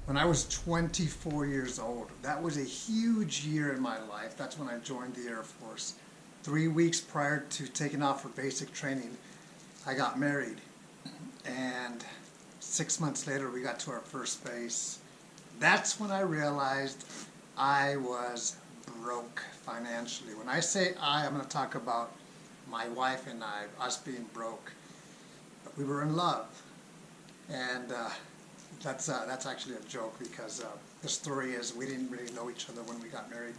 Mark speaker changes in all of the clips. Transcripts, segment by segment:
Speaker 1: When I was 24 years old, that was a huge year in my life. That's when I joined the Air Force. 3 weeks prior to taking off for basic training, I got married. And 6 months later, we got to our first base. That's when I realized I was broke financially. When I say I'm going to talk about my wife and I, us being broke. We were in love. And that's actually a joke because the story is we didn't really know each other when we got married.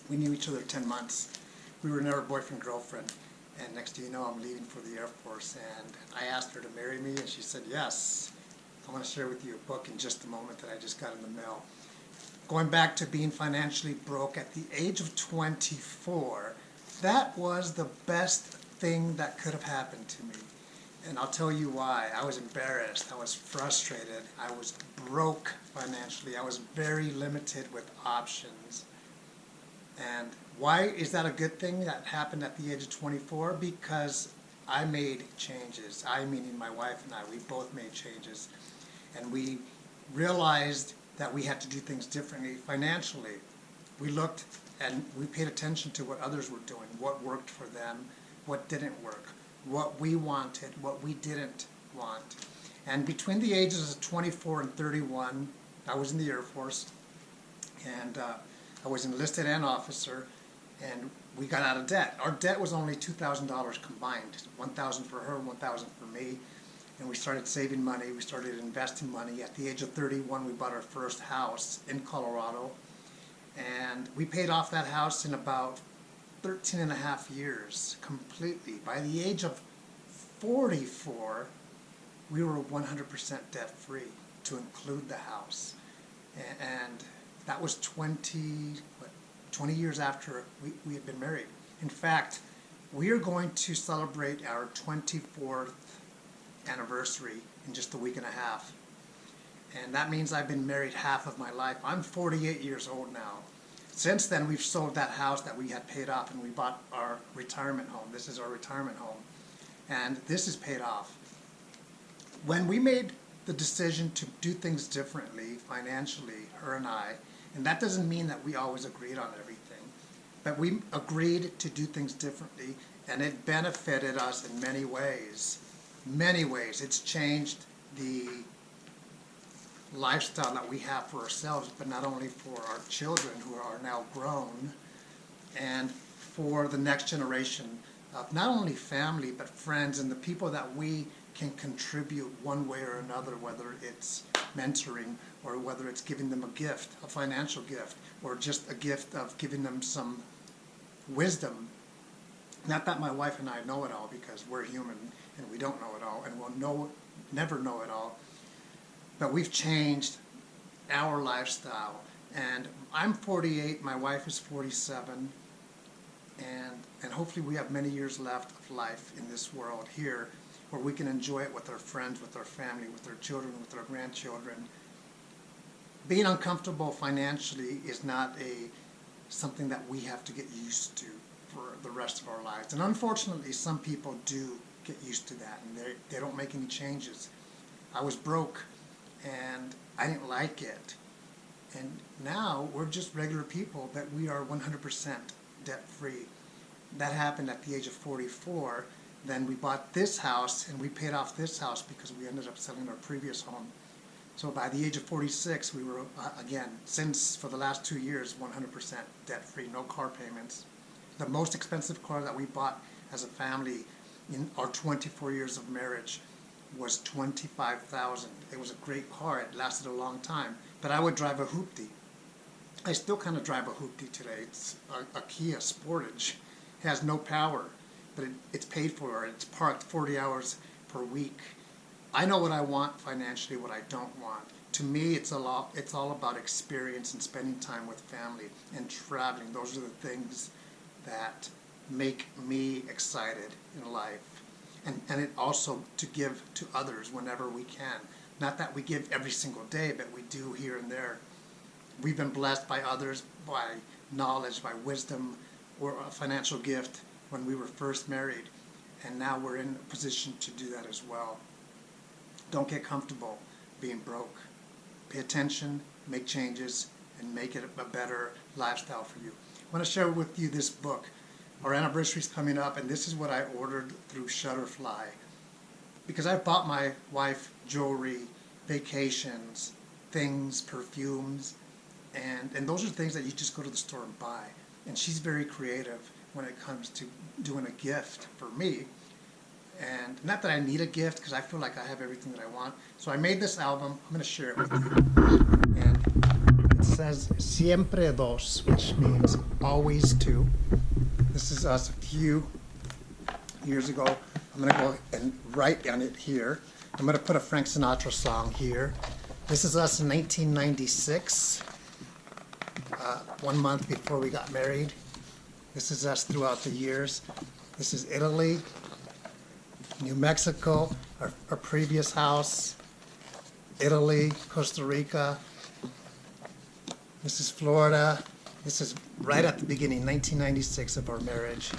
Speaker 1: We knew each other 10 months. We were never boyfriend-girlfriend. And next thing you know, I'm leaving for the Air Force. And I asked her to marry me, and she said yes. I want to share with you a book in just a moment that I just got in the mail. Going back to being financially broke at the age of 24, that was the best thing that could have happened to me. And I'll tell you why. I was embarrassed. I was frustrated. I was broke financially. I was very limited with options. And why is that a good thing that happened at the age of 24? Because I made changes. I, meaning my wife and I, we both made changes. And we realized that we had to do things differently financially. We looked and we paid attention to what others were doing, what worked for them, what didn't work, what we wanted, what we didn't want. And between the ages of 24 and 31, I was in the Air Force, and I was enlisted and officer, and we got out of debt. Our debt was only $2,000 combined, $1,000 for her, $1,000 for me. And we started saving money, we started investing money. At the age of 31, we bought our first house in Colorado. And we paid off that house in about 13 and a half years completely. By the age of 44, we were 100% debt-free to include the house. And that was 20 years after we had been married. In fact, we are going to celebrate our 24th anniversary in just a week and a half. And that means I've been married half of my life. I'm 48 years old now. Since then, we've sold that house that we had paid off, and we bought our retirement home. This is our retirement home. And this is paid off. When we made the decision to do things differently financially, her and I, and that doesn't mean that we always agreed on everything, but we agreed to do things differently, and it benefited us in many ways. Many ways. It's changed the lifestyle that we have for ourselves, but not only for our children who are now grown, and for the next generation of not only family but friends and the people that we can contribute one way or another, whether it's mentoring or whether it's giving them a gift, a financial gift, or just a gift of giving them some wisdom. Not that my wife and I know it all, because we're human and we don't know it all, and we'll never know it all. But we've changed our lifestyle. And I'm 48, my wife is 47, and hopefully we have many years left of life in this world here where we can enjoy it with our friends, with our family, with our children, with our grandchildren. Being uncomfortable financially is not something that we have to get used to for the rest of our lives. And unfortunately, some people do get used to that, and they don't make any changes. I was broke, and I didn't like it. And now we're just regular people, but we are 100% debt-free. That happened at the age of 44. Then we bought this house, and we paid off this house because we ended up selling our previous home. So by the age of 46, we were, again, since for the last 2 years, 100% debt-free, no car payments. The most expensive car that we bought as a family in our 24 years of marriage was $25,000. It was a great car. It lasted a long time. But I would drive a Hoopty. I still kind of drive a Hoopty today. It's a Kia Sportage. It has no power, but it's paid for. It's parked 40 hours per week. I know what I want financially, what I don't want. To me, it's all about experience and spending time with family and traveling. Those are the things that make me excited in life. And it also to give to others whenever we can. Not that we give every single day, but we do here and there. We've been blessed by others, by knowledge, by wisdom, or a financial gift when we were first married. And now we're in a position to do that as well. Don't get comfortable being broke. pay attention, make changes, and make it a better lifestyle for you. I want to share with you this book. Our anniversary is coming up, and this is what I ordered through Shutterfly. Because I bought my wife jewelry, vacations, things, perfumes, and those are things that you just go to the store and buy. And she's very creative when it comes to doing a gift for me. And not that I need a gift, because I feel like I have everything that I want. So I made this album. I'm going to share it with you. And it says Siempre Dos, which means always two. This is us a few years ago. I'm going to go and write on it here. I'm going to put a Frank Sinatra song here. This is us in 1996, 1 month before we got married. This is us throughout the years. This is Italy, New Mexico, our previous house, Italy, Costa Rica. This is Florida. This is right at the beginning, 1996 of our marriage.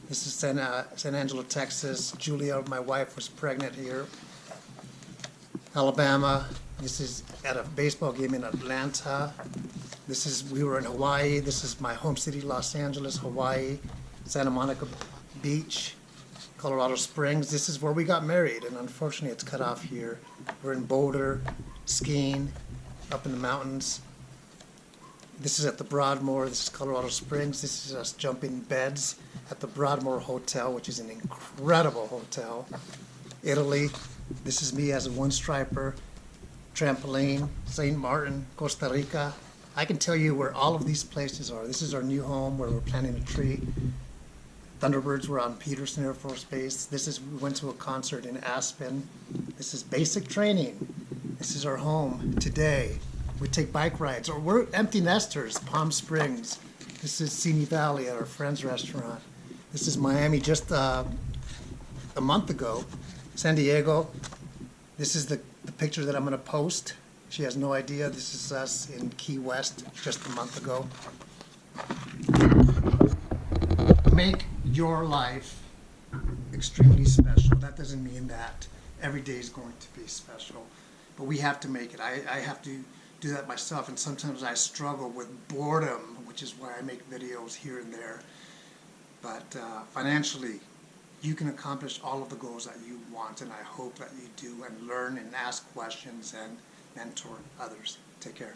Speaker 1: This is San Angelo, Texas. Julia, my wife, was pregnant here. Alabama. This is at a baseball game in Atlanta. We were in Hawaii. This is my home city, Los Angeles, Hawaii. Santa Monica Beach, Colorado Springs. This is where we got married, and unfortunately it's cut off here. We're in Boulder, skiing, up in the mountains. This is at the Broadmoor. This is Colorado Springs. This is us jumping beds at the Broadmoor Hotel, which is an incredible hotel. Italy. This is me as a one-striper. Trampoline. St. Martin, Costa Rica. I can tell you where all of these places are. This is our new home where we're planting a tree. Thunderbirds were on Peterson Air Force Base. We went to a concert in Aspen. This is basic training. This is our home today. We take bike rides, or we're empty nesters, Palm Springs. This is Simi Valley at our friend's restaurant. This is Miami just a month ago. San Diego. This is the picture that I'm going to post. She has no idea. This is us in Key West just a month ago. Make your life extremely special. That doesn't mean that every day is going to be special, but we have to make it. I have to do that myself, and sometimes I struggle with boredom, which is why I make videos here and there. But financially, you can accomplish all of the goals that you want, and I hope that you do, and learn and ask questions and mentor others. Take care.